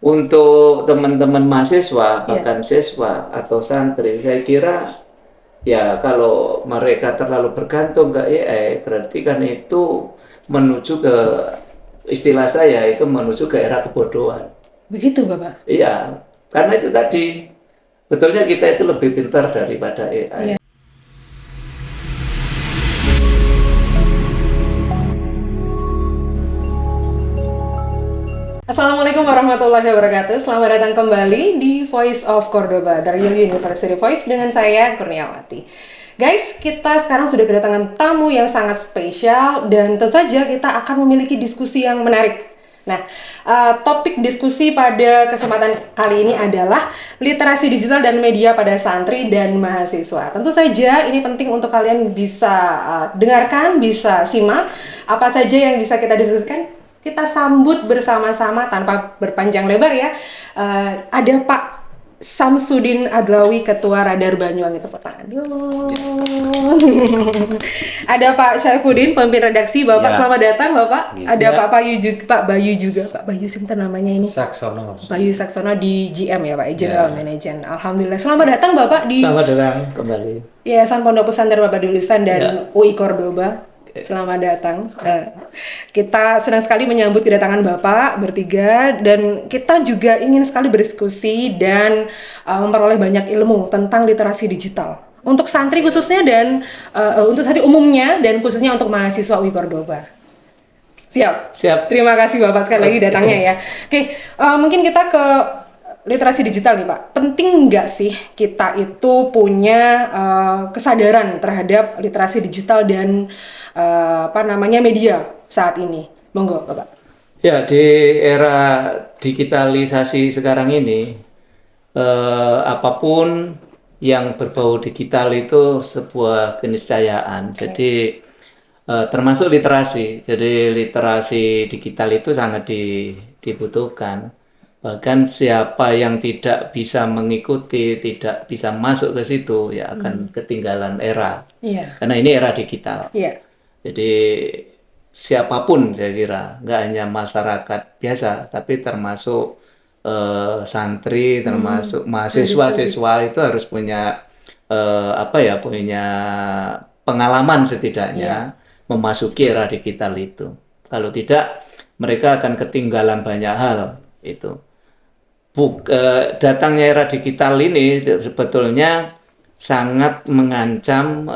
untuk teman-teman mahasiswa, Iya. bahkan siswa atau santri, saya kira ya kalau mereka terlalu bergantung ke AI, berarti kan itu menuju ke istilah saya itu menuju ke era kebodohan. Begitu, Bapak. Iya, karena itu tadi betulnya kita itu lebih pintar daripada AI. Iya. Assalamualaikum warahmatullahi wabarakatuh. Selamat datang kembali di Voice of Cordoba dari Yale University Voice dengan saya Kurniawati. Guys, kita sekarang sudah kedatangan tamu yang sangat spesial dan tentu saja kita akan memiliki diskusi yang menarik. Nah, topik diskusi pada kesempatan kali ini adalah literasi digital dan media pada santri dan mahasiswa. Tentu saja ini penting untuk kalian bisa dengarkan, bisa simak apa saja yang bisa kita diskusikan. Kita sambut bersama-sama tanpa berpanjang lebar ya. Ada Pak Samsudin Adlawi, Ketua Radar Banyuwangi, tepuk tangan. Ada Pak Syaifuddin, pemimpin redaksi. Bapak Ya. Selamat datang, Bapak. Ada Ya. Pak Bayu juga. Pak Bayu sinten namanya ini? Saksono. Bayu Saksono di GM ya Pak, General Ya. Manager. Alhamdulillah. Selamat datang Bapak di Selamat datang kembali. Yayasan Pondok Pesantren Bapak Dulisan dan Ya. UI Cordoba. Selamat datang. Kita senang sekali menyambut kedatangan Bapak bertiga dan kita juga ingin sekali berdiskusi dan memperoleh banyak ilmu tentang literasi digital. Untuk santri khususnya dan untuk santri umumnya dan khususnya untuk mahasiswa UI Cordoba. Siap? Siap. Terima kasih Bapak sekali lagi datangnya ya. Oke, mungkin kita ke literasi digital nih Pak. Penting nggak sih kita itu punya kesadaran terhadap literasi digital dan media saat ini? Monggo Bapak. Ya, di era digitalisasi sekarang ini, apapun yang berbau digital itu sebuah keniscayaan. Jadi, termasuk literasi. Jadi, literasi digital itu sangat dibutuhkan. Bahkan siapa yang tidak bisa mengikuti, tidak bisa masuk ke situ, ya akan ketinggalan era. Iya. Karena ini era digital. Iya. Jadi siapapun saya kira, nggak hanya masyarakat biasa, tapi termasuk santri, termasuk mahasiswa-siswa itu harus punya punya pengalaman setidaknya memasuki era digital itu. Kalau tidak, mereka akan ketinggalan banyak hal itu. Datangnya era digital ini sebetulnya sangat mengancam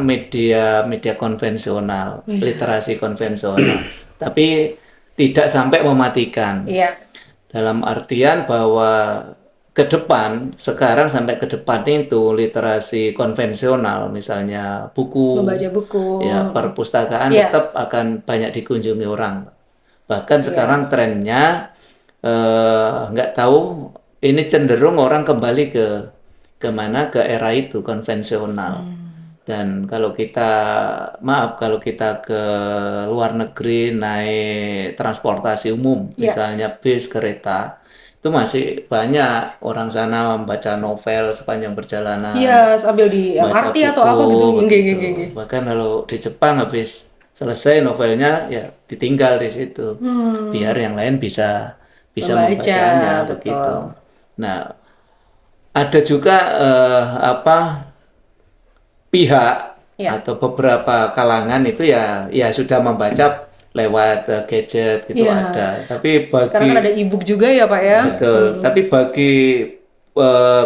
media konvensional, literasi konvensional, tapi tidak sampai mematikan. Iya. Dalam artian bahwa ke depan, sekarang sampai ke depan itu literasi konvensional, misalnya buku, Membaca buku. ya perpustakaan Iya. tetap akan banyak dikunjungi orang. Bahkan sekarang trennya nggak tahu, ini cenderung orang kembali ke mana, ke era itu konvensional. Dan kalau kita ke luar negeri naik transportasi umum, misalnya bis, kereta, itu masih banyak orang sana membaca novel sepanjang perjalanan, Iya, sambil di baca MRT atau apa gitu. buku, Nggih. begitu. Bahkan kalau di Jepang habis selesai novelnya ya ditinggal di situ, biar yang lain bisa Membaca, membacanya, betul. begitu. Nah, ada juga pihak atau beberapa kalangan itu ya sudah membaca lewat gadget gitu, ada. Tapi Sekarang kan ada e-book juga ya Pak ya. betul. Tapi bagi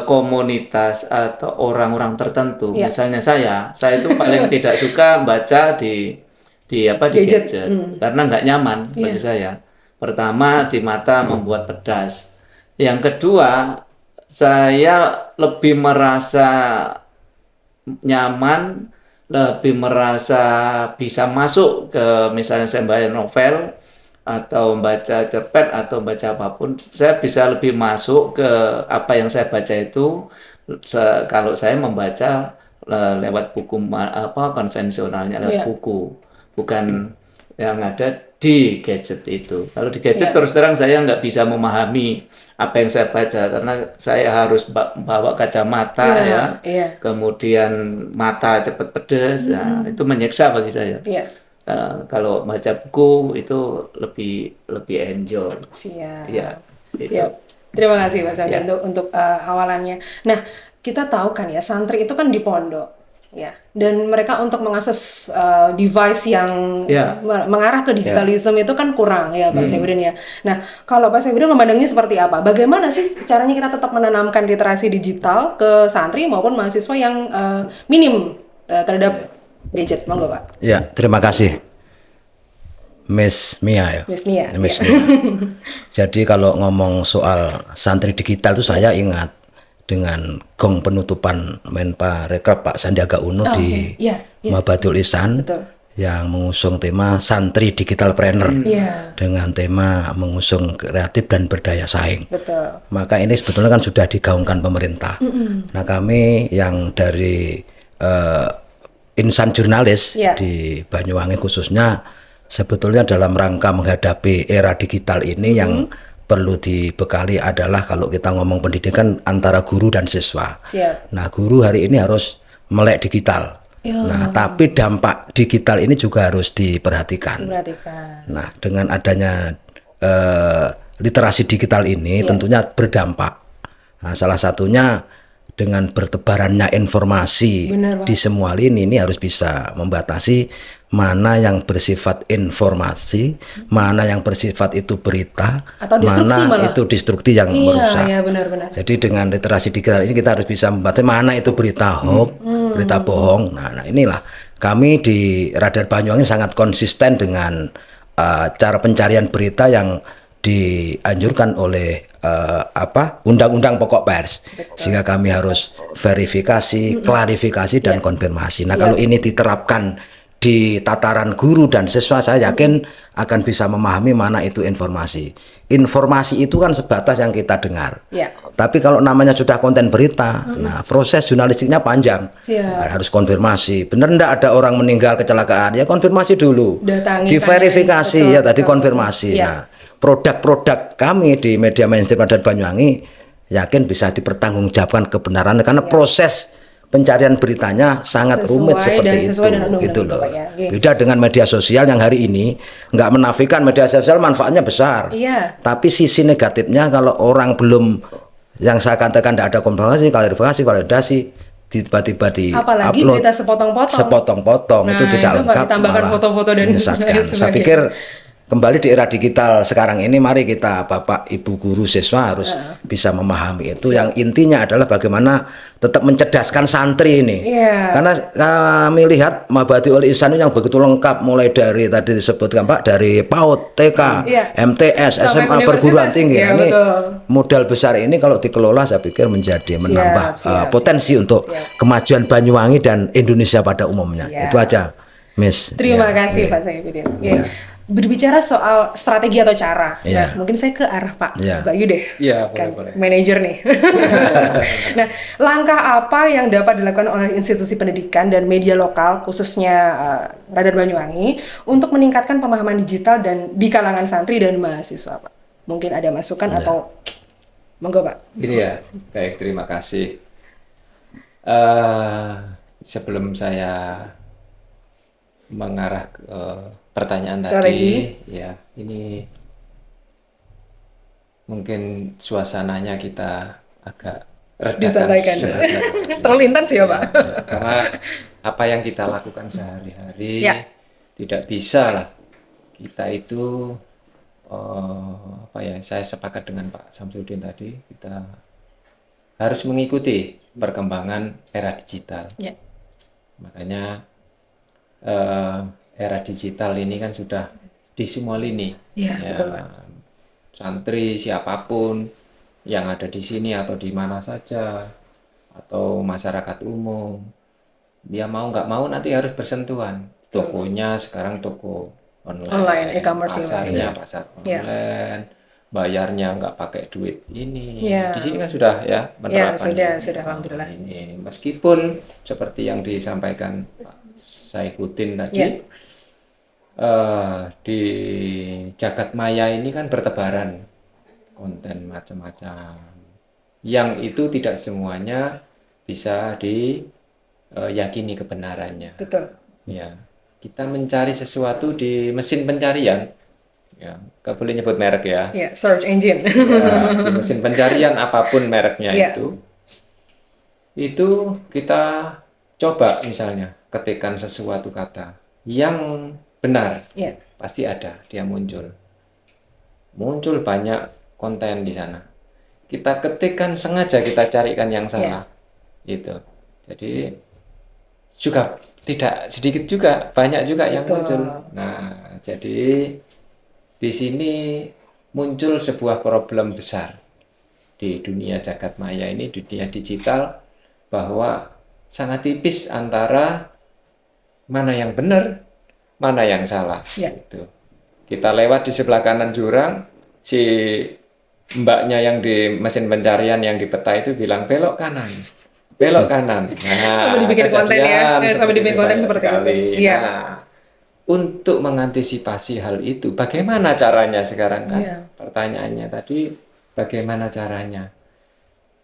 komunitas atau orang-orang tertentu, misalnya saya itu paling tidak suka baca di gadget, karena nggak nyaman bagi saya. Pertama, di mata membuat pedas. Yang kedua, saya lebih merasa nyaman, lebih merasa bisa masuk ke, misalnya saya membaca novel atau membaca cerpen atau membaca apapun, saya bisa lebih masuk ke apa yang saya baca itu kalau saya membaca lewat buku konvensionalnya, lewat buku, bukan yang ada di gadget itu. Kalau di gadget terus terang saya nggak bisa memahami apa yang saya baca karena saya harus bawa kacamata kemudian mata cepat pedes, itu menyiksa bagi saya. Kalau baca buku itu lebih enjoy. Siap. Ya. Gitu. Siap. Terima kasih Pak Sandi Ya. untuk awalannya. Nah, kita tahu kan ya santri itu kan di pondok, ya, dan mereka untuk mengakses device yang Ya. mengarah ke Ya. digitalism itu kan kurang ya Pak Saifuddin ya. Nah, kalau Pak Saifuddin memandangnya seperti apa? Bagaimana sih caranya kita tetap menanamkan literasi digital ke santri maupun mahasiswa yang minim terhadap gadget? Monggo Pak. Ya, terima kasih, Miss Mia ya. Miss Mia. Miss Ya. Mia. Jadi kalau ngomong soal santri digital itu saya ingat dengan gong penutupan Menparekraf Pak Sandiaga Uno di Oke. Ya, ya. Mabatul Ihsan Betul. yang mengusung tema santri digitalpreneur Iya, dengan tema mengusung kreatif dan berdaya saing. betul. Maka ini sebetulnya kan sudah digaungkan pemerintah. Nah kami yang dari insan jurnalis Ya. di Banyuwangi khususnya sebetulnya dalam rangka menghadapi era digital ini yang perlu dibekali adalah kalau kita ngomong pendidikan antara guru dan siswa. Siap. Nah guru hari ini harus melek digital. Ya. Nah tapi dampak digital ini juga harus diperhatikan. Perhatikan. Nah, dengan adanya literasi digital ini tentunya berdampak. Nah, salah satunya dengan bertebarannya informasi Benar, Pak. di semua lini ini harus bisa membatasi mana yang bersifat informasi, mana yang bersifat itu berita, Atau destruksi mana malah. itu destruktif yang merusak. Iya, benar-benar. Jadi dengan literasi digital ini kita harus bisa membatasi mana itu berita hoax, berita bohong. Nah, inilah kami di Radar Banyuwangi sangat konsisten dengan cara pencarian berita yang dianjurkan oleh Undang-Undang Pokok Pers. Sehingga kami harus verifikasi, klarifikasi dan konfirmasi. Nah, kalau ini diterapkan di tataran guru dan siswa, saya yakin akan bisa memahami mana itu informasi. Informasi itu kan sebatas yang kita dengar. Ya. Tapi kalau namanya sudah konten berita, nah proses jurnalistiknya panjang. Siap. Nah, harus konfirmasi. Benar enggak ada orang meninggal kecelakaan? Ya konfirmasi dulu. Datangi, Diverifikasi tanyain. ya tadi Betul, konfirmasi. betul. Ya. Nah, produk-produk kami di media mainstream Radar Banyuwangi yakin bisa dipertanggungjawabkan kebenarannya karena proses pencarian beritanya sangat rumit seperti itu, dengan undang-undang gitu itu, loh. Pak, ya. Oke. Beda dengan media sosial yang hari ini nggak menafikan media sosial manfaatnya besar. Iya. Tapi sisi negatifnya kalau orang belum, yang saya katakan tidak ada konfirmasi, klarifikasi, validasi, tiba-tiba di Apalagi upload berita sepotong-potong. sepotong-potong itu Nah, tidak itu, Pak, lengkap, ditambahkan malah foto-foto dan menyesatkan. lain Saya sebagainya. pikir kembali di era digital sekarang ini, mari kita Bapak Ibu guru siswa harus bisa memahami itu. Yang intinya adalah bagaimana tetap mencerdaskan santri ini. Iya. Karena kami lihat Mabatul Ihsan yang begitu lengkap, mulai dari tadi disebutkan Pak, dari PAUD, TK, Iya. MTS, Sampai SMA, perguruan universitas. tinggi. Iya, Ini betul. modal besar ini kalau dikelola saya pikir menjadi menambah siap, potensi untuk kemajuan Banyuwangi dan Indonesia pada umumnya. Siap. Itu aja, Miss. Terima Ya, kasih ya. Pak Saifuddin. Ya. Berbicara soal strategi atau cara, Ya. nah, mungkin saya ke arah Pak Ya. Bayu deh, Ya, kan boleh. manajer nih. Nah, langkah apa yang dapat dilakukan oleh institusi pendidikan dan media lokal, khususnya Radar Banyuwangi, untuk meningkatkan pemahaman digital dan di kalangan santri dan mahasiswa, Pak? Mungkin ada masukan atau monggo Pak. Gini ya, baik, terima kasih. Sebelum saya mengarah ke pertanyaan Strategi. tadi, ya ini mungkin suasananya kita agak redakan Disampaikan. sebentar. Terlalu intens ya, Pak? Karena apa yang kita lakukan sehari-hari Ya. tidak bisa lah kita itu saya sepakat dengan Pak Samsudin tadi, kita harus mengikuti perkembangan era digital. Ya. Makanya era digital ini kan sudah di semua lini. Iya, betul, Pak. Santri siapapun yang ada di sini atau di mana saja, atau masyarakat umum, dia mau nggak mau nanti harus bersentuhan. Tokonya sekarang toko online, e-commerce pasarnya pasar Iya. online, bayarnya nggak pakai duit ini. Iya. Di sini kan sudah ya menerapkan sudah, alhamdulillah. ini. Meskipun seperti yang disampaikan Pak Saifuddin tadi, Iya. di jagat maya ini kan bertebaran konten macam-macam, yang itu tidak semuanya bisa diyakini kebenarannya. Betul. Ya, kita mencari sesuatu di mesin pencarian, ya, nggak boleh nyebut merek ya. Ya, search engine. Ya, di mesin pencarian apapun mereknya Iya. itu kita coba misalnya ketikkan sesuatu kata yang benar, Iya. pasti ada dia muncul banyak konten di sana. Kita ketikkan sengaja kita carikan yang salah, gitu. Jadi juga tidak sedikit juga banyak juga yang muncul. Nah, jadi di sini muncul sebuah problem besar di dunia jagat maya ini, dunia digital, bahwa sangat tipis antara mana yang benar, mana yang salah. Gitu. Kita lewat di sebelah kanan jurang, si mbaknya yang di mesin pencarian yang di peta itu bilang belok kanan. Belok kanan. Nah, Sampai dibikin konten ya. Sampai seperti dibikin itu konten banyak seperti itu. sekali. Iya. Nah, untuk mengantisipasi hal itu, bagaimana caranya sekarang kan? Iya. Pertanyaannya tadi, bagaimana caranya?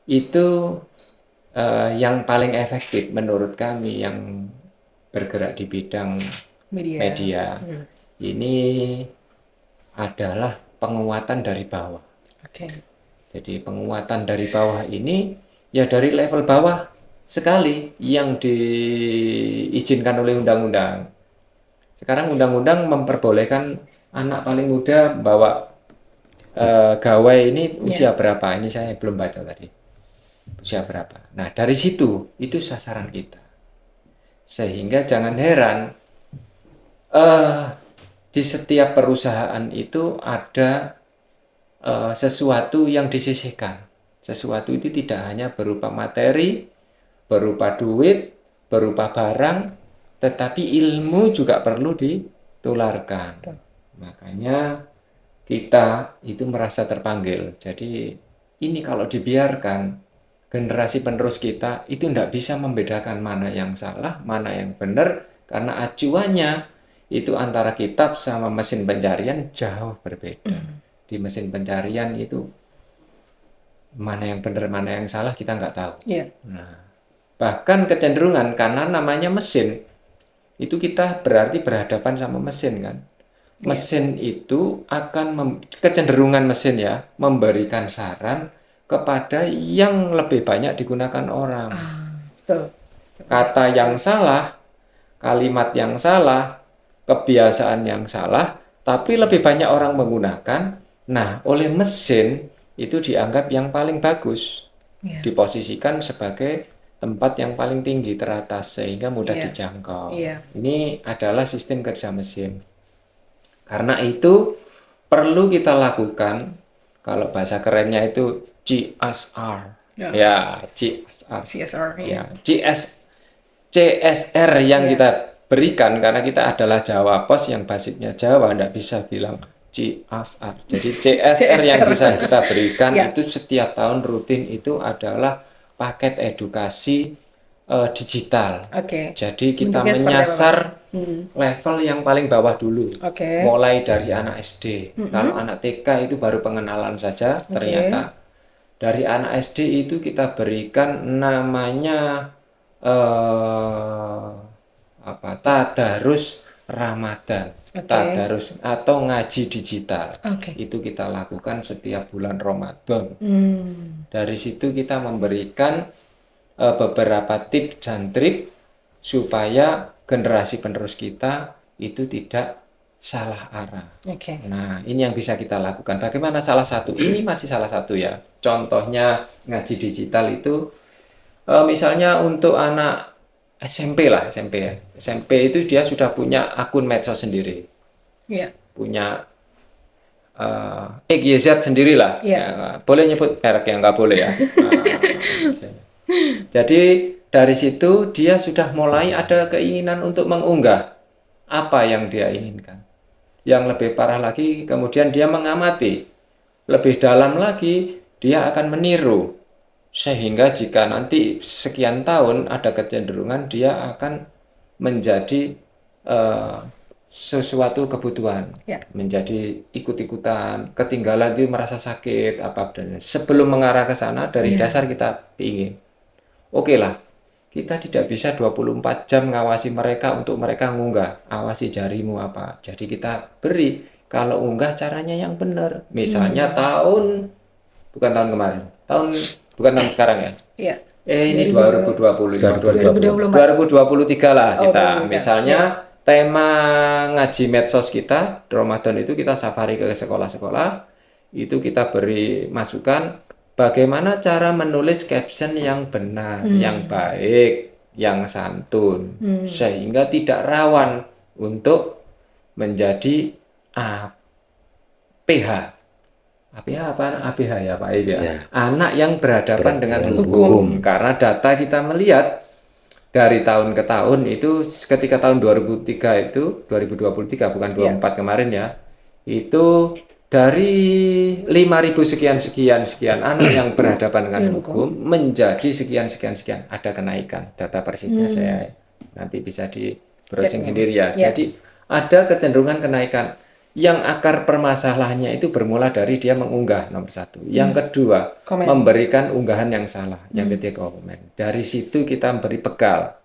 Itu yang paling efektif menurut kami yang bergerak di bidang media. Ini adalah penguatan dari bawah. Oke. Jadi penguatan dari bawah ini ya dari level bawah sekali yang diizinkan oleh undang-undang. Sekarang undang-undang memperbolehkan anak paling muda bawa gawai ini usia berapa? Ini saya belum baca tadi. Usia berapa? Nah, dari situ itu sasaran kita. Sehingga jangan heran di setiap perusahaan itu ada sesuatu yang disisihkan. Sesuatu itu tidak hanya berupa materi, berupa duit, berupa barang, tetapi ilmu juga perlu ditularkan. Makanya kita itu merasa terpanggil. Jadi ini kalau dibiarkan, generasi penerus kita itu tidak bisa membedakan mana yang salah, mana yang benar, karena acuannya itu antara kitab sama mesin pencarian jauh berbeda. Di mesin pencarian itu mana yang benar, mana yang salah kita nggak tahu. Nah, bahkan kecenderungan karena namanya mesin, itu kita berarti berhadapan sama mesin kan. Mesin itu akan kecenderungan mesin ya memberikan saran kepada yang lebih banyak digunakan orang. Kata yang salah, kalimat yang salah, kebiasaan yang salah, tapi lebih banyak orang menggunakan. Nah, oleh mesin itu dianggap yang paling bagus, diposisikan sebagai tempat yang paling tinggi teratas sehingga mudah dijangkau. Ini adalah sistem kerja mesin. Karena itu perlu kita lakukan, kalau bahasa kerennya itu CSR. Ya, CSR. Ya, CSR yang kita berikan karena kita adalah Jawa Pos yang basicnya Jawa, tidak bisa bilang CSR. Jadi CSR yang bisa kita berikan itu setiap tahun rutin itu adalah paket edukasi digital. Jadi kita menyasar level yang paling bawah dulu. Mulai dari anak SD. Kalau anak TK itu baru pengenalan saja, ternyata dari anak SD itu kita berikan namanya tadarus Ramadan. Tadarus atau ngaji digital. Itu kita lakukan setiap bulan Ramadan. Dari situ kita memberikan beberapa tips dan trik supaya generasi penerus kita itu tidak salah arah. Nah, ini yang bisa kita lakukan. Bagaimana salah satu? Ini masih salah satu ya. Contohnya ngaji digital itu misalnya untuk anak SMP lah, SMP ya. SMP itu dia sudah punya akun medsos sendiri. Punya EGZ sendiri lah. Boleh nyebut merek yang nggak boleh ya. Jadi dari situ dia sudah mulai ada keinginan untuk mengunggah apa yang dia inginkan. Yang lebih parah lagi, kemudian dia mengamati. Lebih dalam lagi, dia akan meniru. Sehingga jika nanti sekian tahun ada kecenderungan dia akan menjadi sesuatu kebutuhan, menjadi ikut-ikutan, ketinggalan itu merasa sakit apa dan sebelum mengarah ke sana dari dasar kita ingin. Oke lah, kita tidak bisa 24 jam ngawasi mereka untuk mereka ngunggah, awasi jarimu apa. Jadi kita beri kalau unggah caranya yang benar. Misalnya bukan tahun kemarin, bukan tahun sekarang ya. Iya. Ini 2020, 2024. 2023 lah Oh, kita. 2023. Misalnya tema ngaji medsos kita Ramadan itu kita safari ke sekolah-sekolah, itu kita beri masukan bagaimana cara menulis caption yang benar, yang baik, yang santun, sehingga tidak rawan untuk menjadi APH. APH apa? APH ya Pak Ibu ya. Anak yang berhadapan dengan hukum. Karena data kita melihat dari tahun ke tahun itu ketika tahun 2023 itu 2023 bukan 24 kemarin ya. Itu dari 5.000 sekian anak yang berhadapan dengan hukum menjadi sekian ada kenaikan. Data persisnya saya nanti bisa di browsing sendiri ya. Jadi ada kecenderungan kenaikan. Yang akar permasalahannya itu bermula dari dia mengunggah nomor satu. Yang kedua, memberikan unggahan yang salah. Yang ketiga, komen. Dari situ kita beri bekal.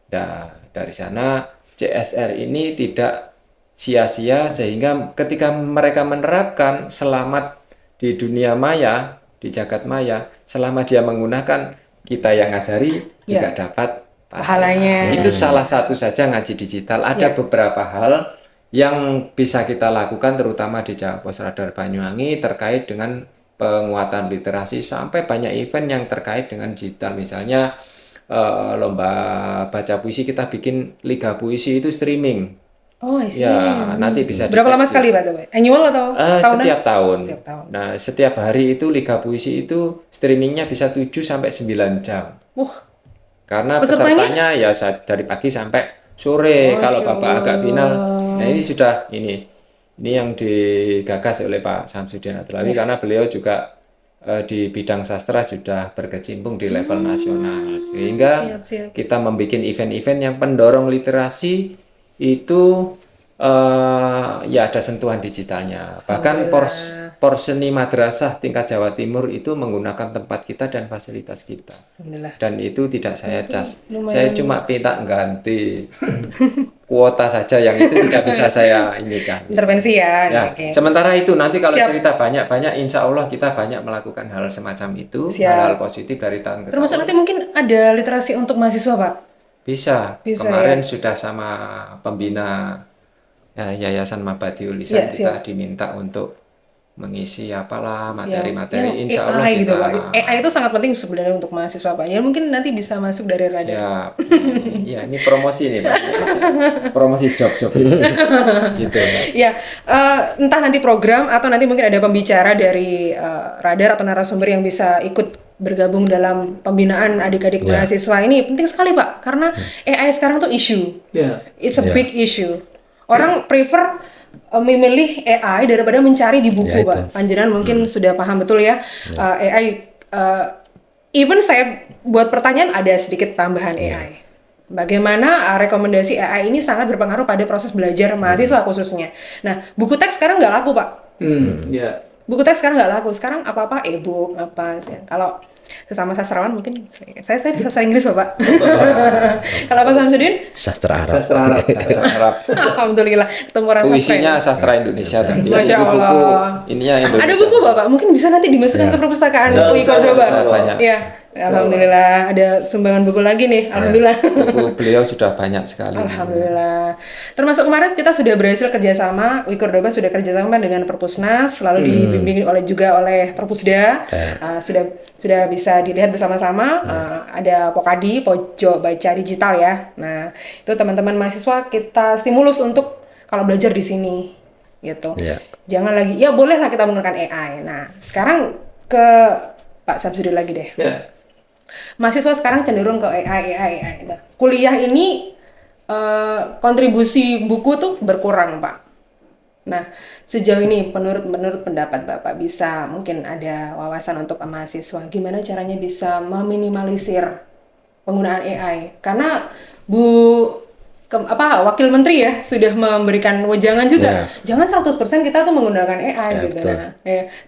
Dan dari sana CSR ini tidak sia-sia sehingga ketika mereka menerapkan selamat di dunia maya, di jagat maya, selama dia menggunakan, kita yang ngajari juga dapat pahalanya. Itu salah satu saja ngaji digital. Ada beberapa hal yang bisa kita lakukan terutama di Jawa Pos Radar Banyuwangi terkait dengan penguatan literasi sampai banyak event yang terkait dengan digital. Misalnya lomba baca puisi, kita bikin liga puisi itu streaming. Oh, I see. Ya, nanti bisa berapa lama sekali Pak? Annual atau tahunan? Setiap tahun. Setiap tahun. Nah, setiap hari itu liga puisi itu streamingnya bisa 7 sampai 9 jam. Karena pesertanya ya dari pagi sampai sore. Kalau Bapak agak final. Nah, ini yang digagas oleh Pak Samsudin Adlawi karena beliau juga di bidang sastra sudah berkecimpung di level nasional sehingga kita membuat event-event yang pendorong literasi itu ya ada sentuhan digitalnya. Bahkan Porseni Madrasah tingkat Jawa Timur itu menggunakan tempat kita dan fasilitas kita. Dan itu tidak saya cas. Saya cuma minta ganti kuota saja yang itu tidak bisa saya inikan. Intervensi ya. Sementara itu nanti kalau cerita banyak-banyak, insya Allah kita banyak melakukan hal semacam itu, hal-hal positif dari tahun ke tahun. Termasuk nanti mungkin ada literasi untuk mahasiswa Pak? Bisa kemarin sudah sama pembina Yayasan Mabadiul Lisan kita diminta untuk mengisi apalah materi-materi insya Allah AI gitu Pak. AI itu sangat penting sebenarnya untuk mahasiswa Pak. Ya mungkin nanti bisa masuk dari radar. Ya ini promosi nih Pak. Promosi job-job gitu Pak. Ya, entah nanti program atau nanti mungkin ada pembicara dari radar atau narasumber yang bisa ikut bergabung dalam pembinaan adik-adik mahasiswa ini penting sekali Pak karena AI sekarang tuh issue. It's a big issue. Orang prefer memilih AI daripada mencari di buku Pak. Panjenengan mungkin sudah paham betul ya. AI even saya buat pertanyaan ada sedikit tambahan AI. Bagaimana rekomendasi AI ini sangat berpengaruh pada proses belajar mahasiswa khususnya. Nah, buku teks sekarang nggak laku Pak. Buku teks sekarang nggak laku. Sekarang apa-apa e-book apa. Kalau sesama sastrawan mungkin saya sastra Inggris Pak. Kalau Pak Samsudin sastra Arab. Sastra Arab. Alhamdulillah ketemu orang sastra. Puisinya sastra Indonesia tadi. Masya Allah. Buku ininya Indonesia. Ada buku Bapak, mungkin bisa nanti dimasukkan ke perpustakaan UI Cordoba. Banyak. Alhamdulillah ada sumbangan buku lagi nih. Alhamdulillah. Buku beliau sudah banyak sekali. Alhamdulillah. Termasuk kemarin kita sudah berhasil kerjasama, UI Cordoba sudah kerjasama dengan Perpusnas, lalu dibimbing oleh Perpusda. Sudah bisa dilihat bersama-sama. Ada Pokadi, Pojok Baca Digital ya. Nah itu teman-teman mahasiswa kita stimulus untuk kalau belajar di sini, gitu. Jangan lagi, ya bolehlah kita menggunakan AI. Nah sekarang ke Pak Samsudin lagi deh. Mahasiswa sekarang cenderung ke AI. Nah, kuliah ini kontribusi buku tuh berkurang, Pak. Nah, sejauh ini menurut pendapat Bapak bisa mungkin ada wawasan untuk mahasiswa gimana caranya bisa meminimalisir penggunaan AI? Karena Wakil Menteri ya sudah memberikan wejangan juga. Jangan 100% kita tuh menggunakan AI gitu. Nah,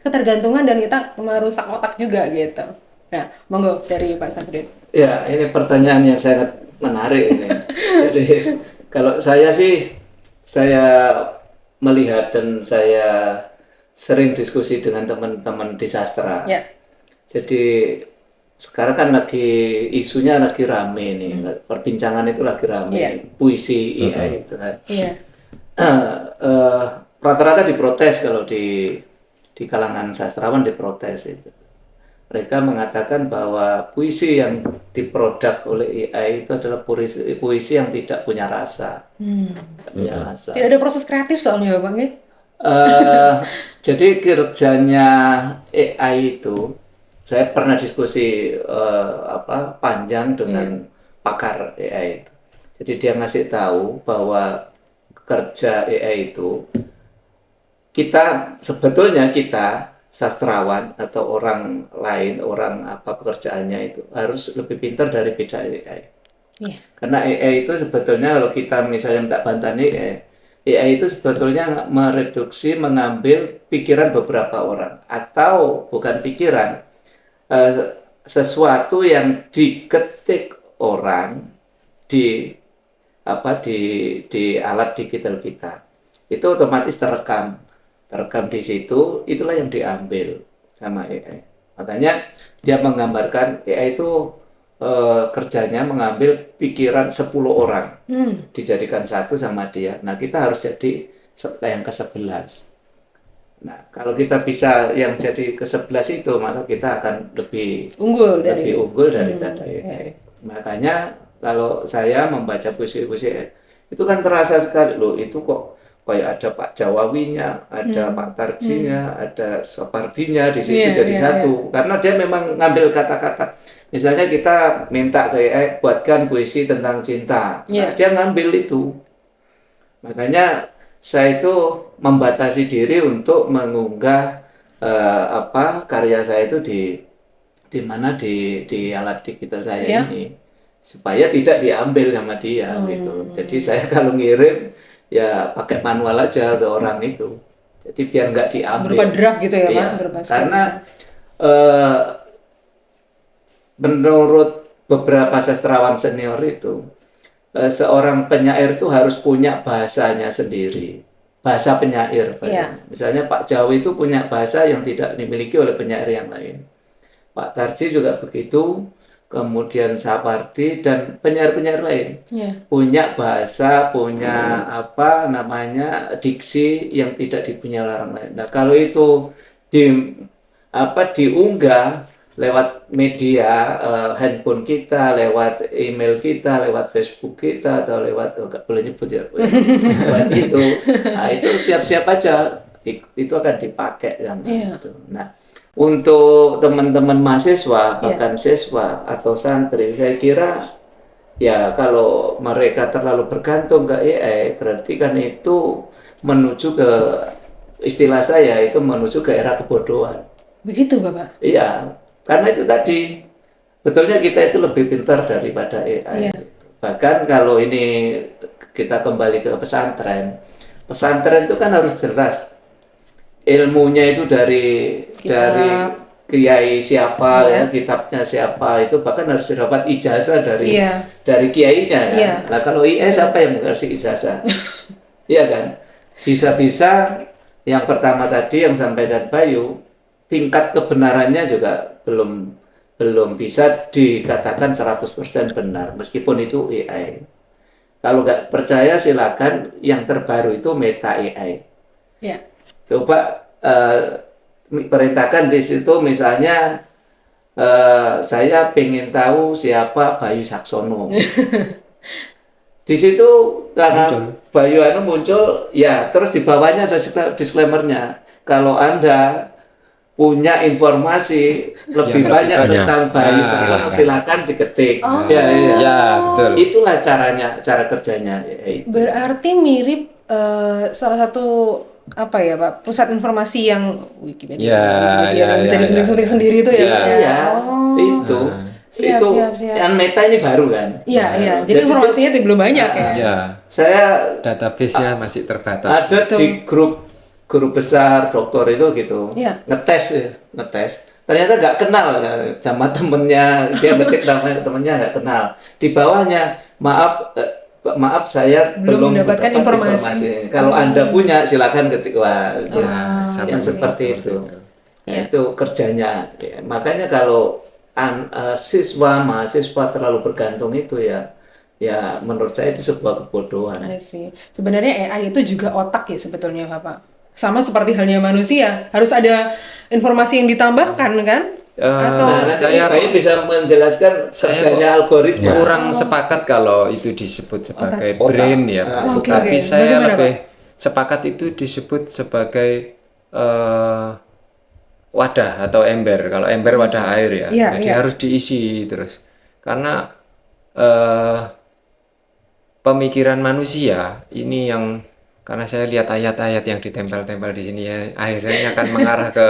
ketergantungan dan kita merusak otak juga gitu. Nah, monggo dari Pak Samsudin. Ya, ini pertanyaan yang sangat menarik ini. Jadi, kalau saya sih, saya melihat dan saya sering diskusi dengan teman-teman di sastra. Ya. Jadi sekarang kan isunya lagi rame nih, perbincangan itu lagi rame, Iya. puisi AI itu kan. Iya. Rata-rata diprotes kalau di kalangan sastrawan diprotes itu. Mereka mengatakan bahwa puisi yang diproduk oleh AI itu adalah puisi yang tidak punya rasa. Tidak punya rasa. Tidak ada proses kreatif soalnya Bang ya. Jadi kerjanya AI itu, saya pernah diskusi panjang dengan pakar AI itu. Jadi dia ngasih tahu bahwa kerja AI itu sebetulnya kita sastrawan atau orang lain, orang pekerjaannya itu harus lebih pintar dari beda AI. Iya. Karena AI itu sebetulnya kalau kita misalnya minta bantuan AI itu sebetulnya mengambil pikiran beberapa orang atau bukan pikiran, sesuatu yang diketik orang di alat digital kita. Itu otomatis terekam di situ, itulah yang diambil sama AI. Makanya dia menggambarkan AI itu kerjanya mengambil pikiran 10 orang, dijadikan satu sama dia. Nah, kita harus jadi yang ke-11. Nah, kalau kita bisa yang jadi ke-11 itu, maka kita akan lebih unggul daripada AI. Makanya kalau saya membaca puisi-puisi AI, itu kan terasa sekali loh, itu kok kayak ada Pak Jawawinya, ada Pak Tarjinya, ada Sopardinya di situ jadi satu. Karena dia memang ngambil kata-kata. Misalnya kita minta ke AI buatkan puisi tentang cinta. Nah, dia ngambil itu. Makanya saya itu membatasi diri untuk mengunggah karya saya itu di alat digital saya ini. Supaya tidak diambil sama dia gitu. Jadi saya kalau ngirim ya pakai manual aja ke orang itu, jadi biar nggak diambil berupa draft gitu ya Pak, karena menurut beberapa sastrawan senior itu seorang penyair itu harus punya bahasanya sendiri, bahasa penyair. Misalnya Pak Jawi itu punya bahasa yang tidak dimiliki oleh penyair yang lain, Pak Tarji juga begitu, kemudian Sapardi dan penyair-penyair lain punya bahasa, punya diksi yang tidak dipunyai orang lain. Nah, kalau itu diunggah lewat media, handphone kita, lewat email kita, lewat Facebook kita, atau lewat nggak boleh nyebut ya, lewat itu, nah itu siap-siap aja itu akan dipakai itu. Nah, untuk teman-teman mahasiswa, bahkan siswa atau santri, saya kira ya kalau mereka terlalu bergantung ke AI, berarti kan itu menuju ke, istilah saya itu menuju ke era kebodohan. Begitu Bapak? Iya, karena itu tadi, betulnya kita itu lebih pintar daripada AI. Bahkan kalau ini kita kembali ke pesantren itu kan harus jelas ilmunya itu dari kiai siapa, kitabnya siapa, itu bahkan harus dapat ijazah dari kiainya kan. Nah, kalau AI siapa yang mengasih ijazah? Iya kan? Bisa-bisa yang pertama tadi yang sampaikan Bayu, tingkat kebenarannya juga belum bisa dikatakan 100% benar meskipun itu AI. Kalau nggak percaya silakan yang terbaru itu Meta AI. Coba perintahkan di situ misalnya saya pengen tahu siapa Bayu Saksono. Di situ karena Bayu muncul ya, terus di bawahnya ada disclaimer-nya. Kalau Anda punya informasi lebih banyak tentang Bayu Saksono, silakan diketik. Ya, betul. Itulah cara kerjanya. Berarti mirip salah satu Pak, pusat informasi yang Wikipedia yang bisa disunting-sunting sendiri itu ya Pak? Itu. Siap. Yang Meta ini baru kan? Iya. Jadi informasinya belum banyak ya? Saya database-nya masih terbatas. Ada di grup besar dokter itu gitu. Ngetes. Ternyata nggak kenal sama temennya, dia ngetik namanya temennya nggak kenal. Di bawahnya, maaf maaf saya Belum belum mendapatkan mendapat informasi. Kalau Anda punya silakan ketik. Wah, Sama yang seperti itu. Nah, Ya. itu kerjanya. Ya, makanya kalau siswa mahasiswa terlalu bergantung itu ya menurut saya itu sebuah kebodohan. I see. Sebenarnya AI itu juga otak ya sebetulnya Bapak. Sama seperti halnya manusia, harus ada informasi yang ditambahkan kan? Atau Nah, nanti saya Bayi bisa menjelaskan saya kerjanya algoritma. kurang sepakat kalau itu disebut sebagai Otak. brain ya, Ah, Oke, tapi oke. saya Bagaimana, lebih sepakat itu disebut sebagai wadah atau ember. Kalau ember wadah air ya, Iya, jadi iya. harus diisi terus. Karena eh, pemikiran manusia ini yang karena saya lihat ayat-ayat yang ditempel-tempel di sini ya, akhirnya akan mengarah ke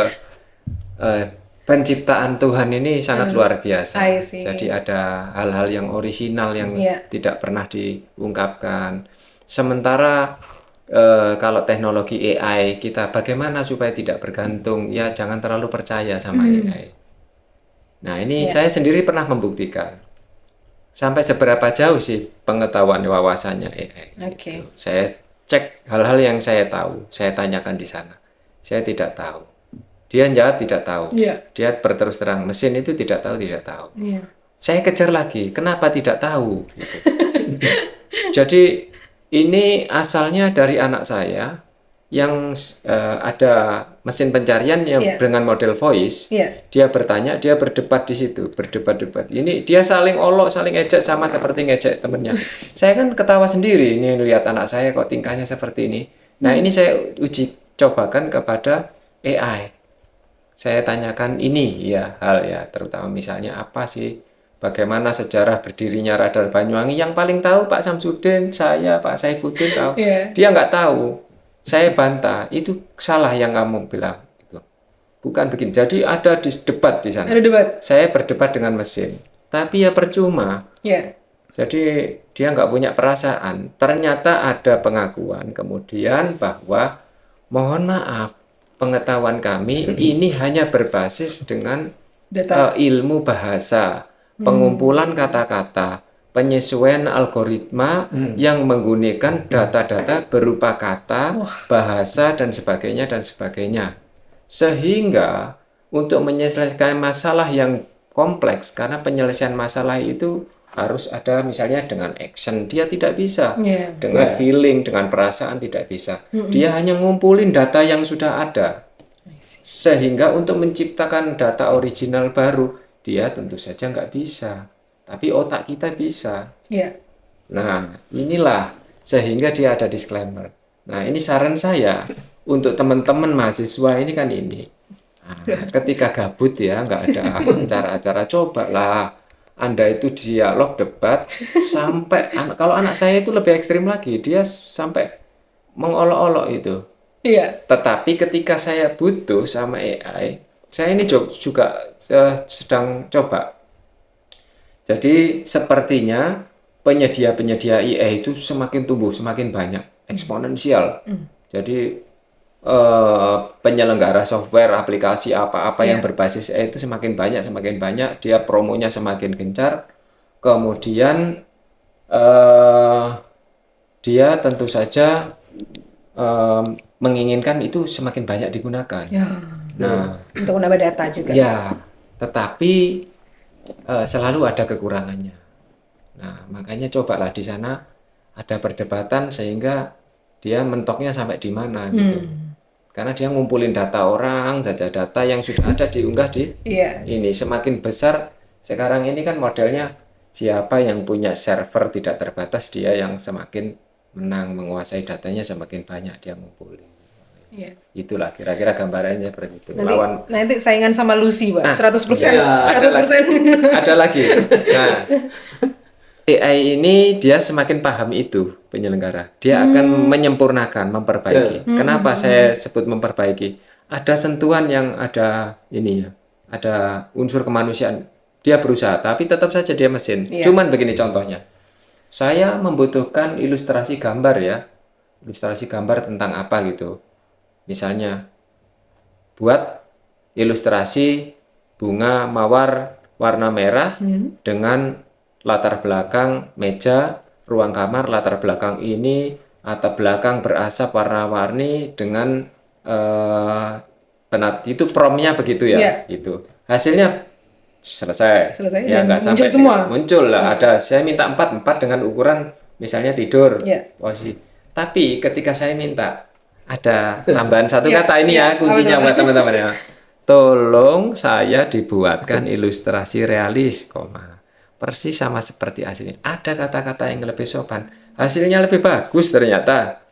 eh, penciptaan Tuhan ini sangat luar biasa. I see. Jadi ada hal-hal yang orisinal yang Iya. tidak pernah diungkapkan. Sementara kalau teknologi AI kita bagaimana supaya tidak bergantung, ya jangan terlalu percaya sama AI. Nah ini saya sendiri pernah membuktikan. Sampai seberapa jauh sih pengetahuan wawasannya AI? Oke. Gitu. Saya cek hal-hal yang saya tahu, saya tanyakan di sana. Saya tidak tahu. Dia jawab tidak tahu. Iya. Dia berterus terang, mesin itu tidak tahu, tidak tahu. Iya. Saya kejar lagi, kenapa tidak tahu? Gitu. Jadi ini asalnya dari anak saya yang ada mesin pencarian yang Iya. dengan model voice. Iya. Dia bertanya, dia berdebat di situ, berdebat-debat. Ini dia saling olok, saling ejek sama seperti ngejek temennya. Saya kan ketawa sendiri ini lihat anak saya kok tingkahnya seperti ini. Nah ini saya uji cobakan kepada AI. Saya tanyakan ini ya hal ya, terutama misalnya apa sih, bagaimana sejarah berdirinya Radar Banyuwangi. Yang paling tahu Pak Samsudin, saya, Pak Saifuddin tahu. Iya. Dia nggak tahu. Saya bantah, itu salah yang kamu bilang. Gitu. Bukan begini. Jadi ada debat di sana. Ada debat. Saya berdebat dengan mesin, tapi ya percuma. Iya. Jadi dia nggak punya perasaan. Ternyata ada pengakuan kemudian bahwa mohon maaf, pengetahuan kami ini hanya berbasis dengan Data. ilmu bahasa, pengumpulan kata-kata, penyesuaian algoritma yang menggunakan data-data berupa kata, bahasa, dan sebagainya, dan sebagainya. Sehingga untuk menyelesaikan masalah yang kompleks, karena penyelesaian masalah itu harus ada misalnya dengan action, dia tidak bisa. Iya. Dengan feeling, dengan perasaan tidak bisa. Dia hanya ngumpulin data yang sudah ada. Sehingga untuk menciptakan data original baru, dia tentu saja nggak bisa. Tapi otak kita bisa. Iya. Nah, inilah sehingga dia ada disclaimer. Nah, ini saran saya untuk teman-teman mahasiswa ini kan ini. Nah, ketika gabut ya, nggak ada acara-acara, cobalah Anda itu dialog debat sampai kalau anak saya itu lebih ekstrim lagi, dia sampai mengolok-olok itu. Iya. Tetapi ketika saya butuh sama AI, saya ini juga sedang coba. Jadi sepertinya penyedia-penyedia AI itu semakin tumbuh, semakin banyak, eksponensial. Jadi penyelenggara software, aplikasi apa-apa yang berbasis AI itu semakin banyak, dia promonya semakin gencar. Kemudian dia tentu saja menginginkan itu semakin banyak digunakan. Ya. Nah, Untuk menambah data juga. ya, tetapi selalu ada kekurangannya. Nah, makanya cobalah di sana ada perdebatan sehingga dia mentoknya sampai di mana gitu. Karena dia ngumpulin data orang saja, data yang sudah ada diunggah di Iya. ini. Semakin besar sekarang ini kan modelnya siapa yang punya server tidak terbatas, dia yang semakin menang, menguasai datanya semakin banyak dia ngumpulin. Iya. Itulah kira-kira gambarannya seperti itu. Nanti saingan sama Lucy, Pak. 100%. Ya, 100%. ada lagi. Nah, AI ini dia semakin paham itu penyelenggara. Dia akan menyempurnakan, memperbaiki. Kenapa saya sebut memperbaiki? Ada sentuhan yang ada ininya, ada unsur kemanusiaan. Dia berusaha, tapi tetap saja dia mesin. Cuman begini contohnya. Saya membutuhkan ilustrasi gambar ya. Ilustrasi gambar tentang apa gitu. Misalnya buat ilustrasi bunga mawar warna merah dengan latar belakang meja ruang kamar latar belakang ini, atap belakang berasap warna-warni dengan itu promnya begitu ya, Iya. gitu. Hasilnya selesai. Selesai, Ya dan nggak muncul sampai semua. muncul lah. Ada saya minta 4 dengan ukuran misalnya tidur Iya. posisi. Tapi ketika saya minta ada tambahan satu Iya, kata ini iya, ya kuncinya apa tuh? buat teman-teman ya. Tolong saya dibuatkan ilustrasi realis, koma. Persis sama seperti aslinya. Ada kata-kata yang lebih sopan. Hasilnya lebih bagus ternyata.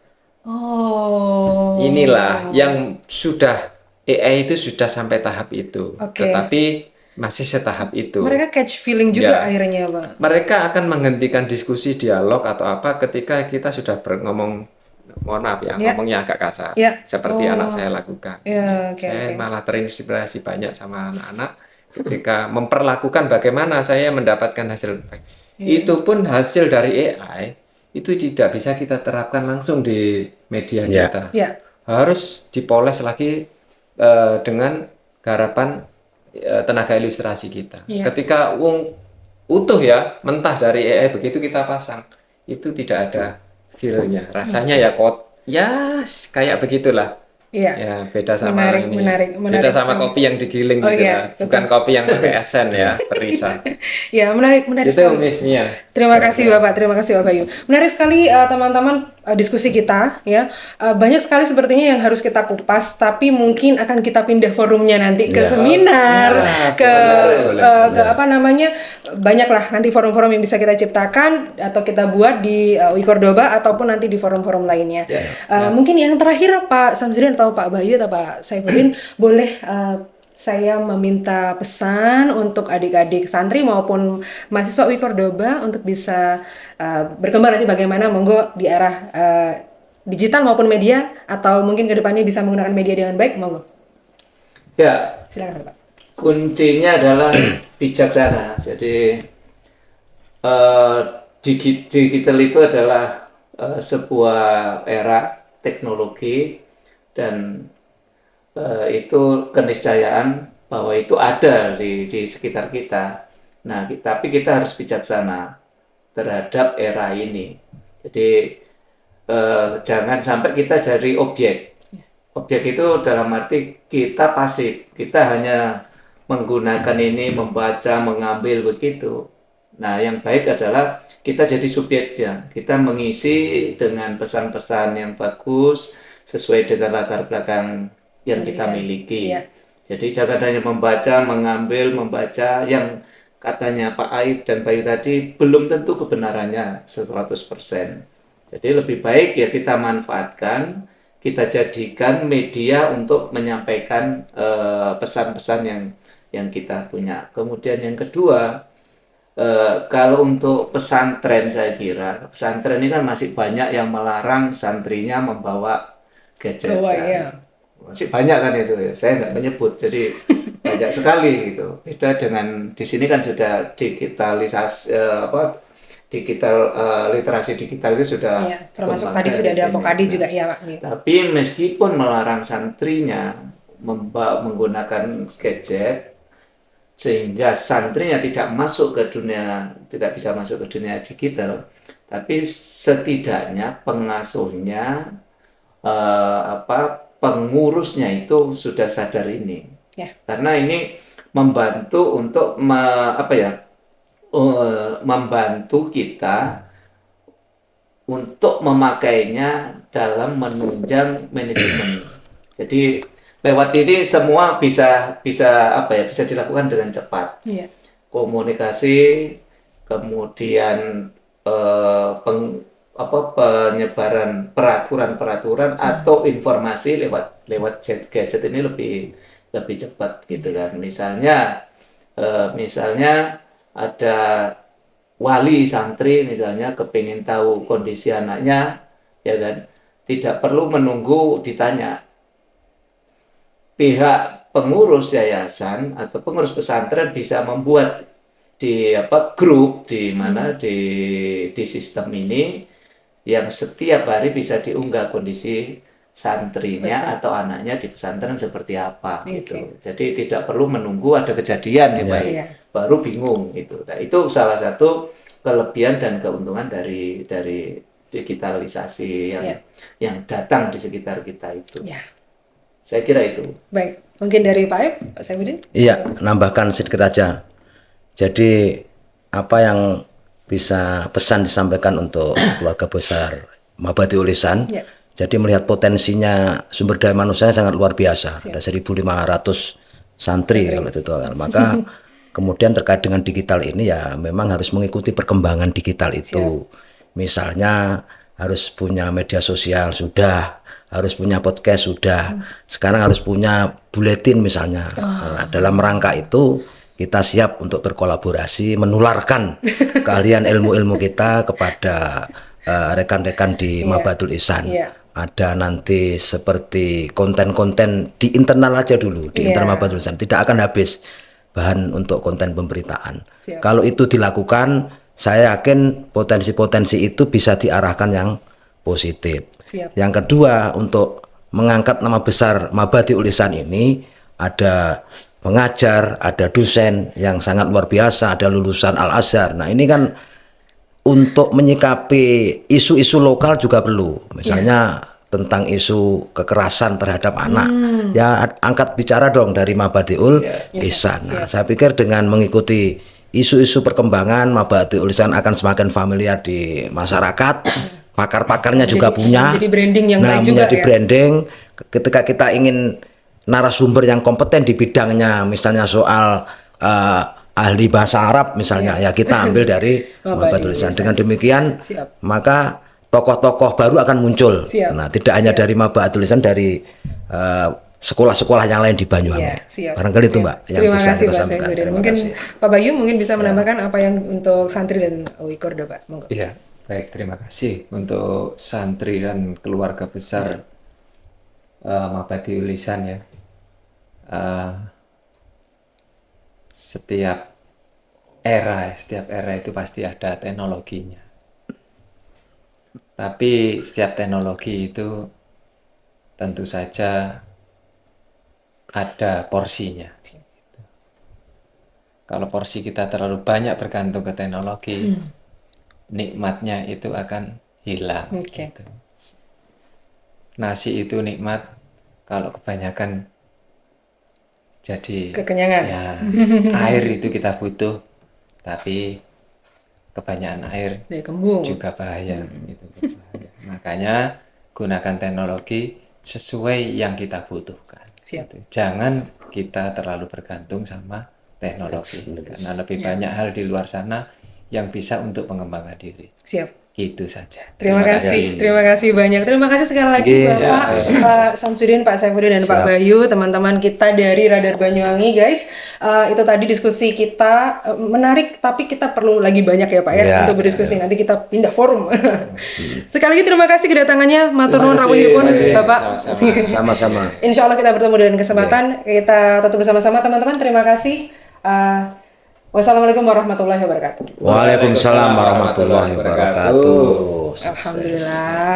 Oh. Inilah yang sudah AI itu sudah sampai tahap itu. Oke. Tetapi masih setahap itu. Mereka catch feeling juga Ya. akhirnya, Pak. Mereka akan menghentikan diskusi dialog atau apa ketika kita sudah ngomong, mohon maaf ya, Ya. ngomongnya agak kasar, Ya. seperti Oh. anak saya lakukan. Ya, oke, Saya oke. malah terinspirasi banyak sama anak-anak ketika memperlakukan bagaimana saya mendapatkan hasil baik. Itu pun hasil dari AI itu tidak bisa kita terapkan langsung di media Ya. kita. Ya. Harus dipoles lagi dengan garapan tenaga ilustrasi kita. Iya. Ketika utuh ya, mentah dari AI begitu kita pasang, itu tidak ada feel-nya. Rasanya ya kayak begitulah. Iya. Ya, beda sama Menarik, ini. menarik Beda sama sekali. kopi yang digiling Oh, gitu iya, lah. Bukan kopi yang pakai esen ya, perisa. Ya, menarik Itu sekali. miss-nya. Terima kasih Bapak, terima kasih Bapak Bayu. Menarik sekali teman-teman diskusi kita ya. Banyak sekali sepertinya yang harus kita kupas, tapi mungkin akan kita pindah forumnya nanti ke Ya. seminar, Ya, ke boleh. ke apa namanya, banyaklah nanti forum-forum yang bisa kita ciptakan atau kita buat di UI Cordoba ataupun nanti di forum-forum lainnya. Mungkin yang terakhir Pak Samsudin atau Pak Bayu atau Pak Saifuddin boleh saya meminta pesan untuk adik-adik santri maupun mahasiswa UI Cordoba untuk bisa berkembang nanti bagaimana monggo di arah digital maupun media atau mungkin kedepannya bisa menggunakan media dengan baik, monggo. Ya, Silakan Pak. kuncinya adalah bijaksana. Jadi digital itu adalah sebuah era teknologi dan itu keniscayaan bahwa itu ada di sekitar kita. Nah, tapi kita harus bijaksana terhadap era ini. Jadi jangan sampai kita dari objek. Objek itu dalam arti kita pasif, kita hanya menggunakan ini, membaca, mengambil begitu. Nah, yang baik adalah kita jadi subjeknya. Kita mengisi dengan pesan-pesan yang bagus sesuai dengan latar belakang yang kita miliki. Iya. Jadi jangan hanya membaca, mengambil, membaca yang katanya Pak Aib dan Bayu tadi belum tentu kebenarannya 100%. Jadi lebih baik ya kita manfaatkan, kita jadikan media untuk menyampaikan pesan-pesan yang kita punya. Kemudian yang kedua, kalau untuk pesantren saya kira, pesantren ini kan masih banyak yang melarang santrinya membawa gadget. Kan? Masih banyak kan itu ya. Saya nggak menyebut, jadi banyak sekali gitu. Beda dengan di sini kan sudah digitalisasi literasi digital itu sudah termasuk tadi sudah ada Pokadi juga ya Pak. Tapi meskipun melarang santrinya menggunakan gadget sehingga santrinya tidak bisa masuk ke dunia digital, tapi setidaknya pengasuhnya pengurusnya itu sudah sadar ini, karena ini membantu untuk membantu kita untuk memakainya dalam menunjang manajemen. Jadi lewat ini semua bisa dilakukan dengan cepat. Komunikasi, kemudian penyebaran peraturan atau informasi lewat gadget ini lebih cepat gitu kan. Misalnya ada wali santri misalnya kepingin tahu kondisi anaknya, ya kan, tidak perlu menunggu ditanya. Pihak pengurus yayasan atau pengurus pesantren bisa membuat di grup di mana di sistem ini yang setiap hari bisa diunggah kondisi santrinya atau anaknya di pesantren seperti apa gitu. Jadi tidak perlu menunggu ada kejadian baru bingung gitu. Nah, itu salah satu kelebihan dan keuntungan dari digitalisasi yang datang di sekitar kita itu. Saya kira itu. Baik, mungkin dari Pak Aib, Pak Saifuddin? Iya, nambahkan sedikit aja. Jadi apa yang bisa pesan disampaikan untuk keluarga besar Mabadi Ulisan. Jadi melihat potensinya sumber daya manusia sangat luar biasa. Ada 1.500 santri kalau itu. Maka kemudian terkait dengan digital ini ya memang harus mengikuti perkembangan digital itu. Misalnya harus punya media sosial sudah, harus punya podcast sudah, sekarang harus punya buletin misalnya. Nah, dalam rangka itu kita siap untuk berkolaborasi, menularkan keahlian ilmu-ilmu kita kepada rekan-rekan di Mabadul Ihsan. Ada nanti seperti konten-konten di internal aja dulu, di internal Mabadul Ihsan, tidak akan habis bahan untuk konten pemberitaan. Kalau itu dilakukan, saya yakin potensi-potensi itu bisa diarahkan yang positif. Yang kedua, untuk mengangkat nama besar Mabadi Ihsan ini, ada pengajar, ada dosen yang sangat luar biasa, ada lulusan Al-Azhar. Nah ini kan untuk menyikapi isu-isu lokal juga perlu, misalnya tentang isu kekerasan terhadap anak, ya angkat bicara dong dari Mabadiul Ihsan. Nah, saya pikir dengan mengikuti isu-isu perkembangan, Mabadiul Ihsan akan semakin familiar di masyarakat. Pakar-pakarnya juga punya. Jadi branding yang baik juga menjadi branding. Ketika kita ingin narasumber yang kompeten di bidangnya, misalnya soal ahli bahasa Arab misalnya, ya kita ambil dari Mabadiul Ihsan. Dengan demikian, maka tokoh-tokoh baru akan muncul. Nah, tidak hanya dari Mabadiul Ihsan, dari sekolah-sekolah yang lain di Banyuwangi. Barangkali itu Mbak yang terima bisa kasih, kita Pak sampaikan. Mungkin Pak Bayu mungkin bisa menambahkan apa yang untuk santri dan UI Cordoba. Monggo. Iya, baik, terima kasih untuk santri dan keluarga besar Mabadiul Ihsan ya. Setiap era itu pasti ada teknologinya. Tapi setiap teknologi itu tentu saja ada porsinya. Kalau porsi kita terlalu banyak bergantung ke teknologi, nikmatnya itu akan hilang. Gitu. Nasi itu nikmat kalau kebanyakan jadi kekenyangan. Ya, air itu kita butuh, tapi kebanyakan air juga bahaya. Itu bahaya. Makanya gunakan teknologi sesuai yang kita butuhkan. Gitu. Jangan kita terlalu bergantung sama teknologi, karena lebih banyak hal di luar sana yang bisa untuk pengembangan diri. Itu saja. Terima kasih banyak. Terima kasih sekali lagi Bapak, Pak Samsudin, Pak Saifuddin, dan Pak Bayu, teman-teman kita dari Radar Banyuwangi, guys. Itu tadi diskusi kita menarik, tapi kita perlu lagi banyak ya Pak ya untuk berdiskusi. Nanti kita pindah forum. Sekali lagi terima kasih kedatangannya, matur nuwun rawuhipun Bapak. Sama-sama. Insya Allah kita bertemu dengan kesempatan. Kita tutup bersama-sama teman-teman. Terima kasih. Wassalamualaikum warahmatullahi wabarakatuh. Waalaikumsalam warahmatullahi wabarakatuh. Alhamdulillah.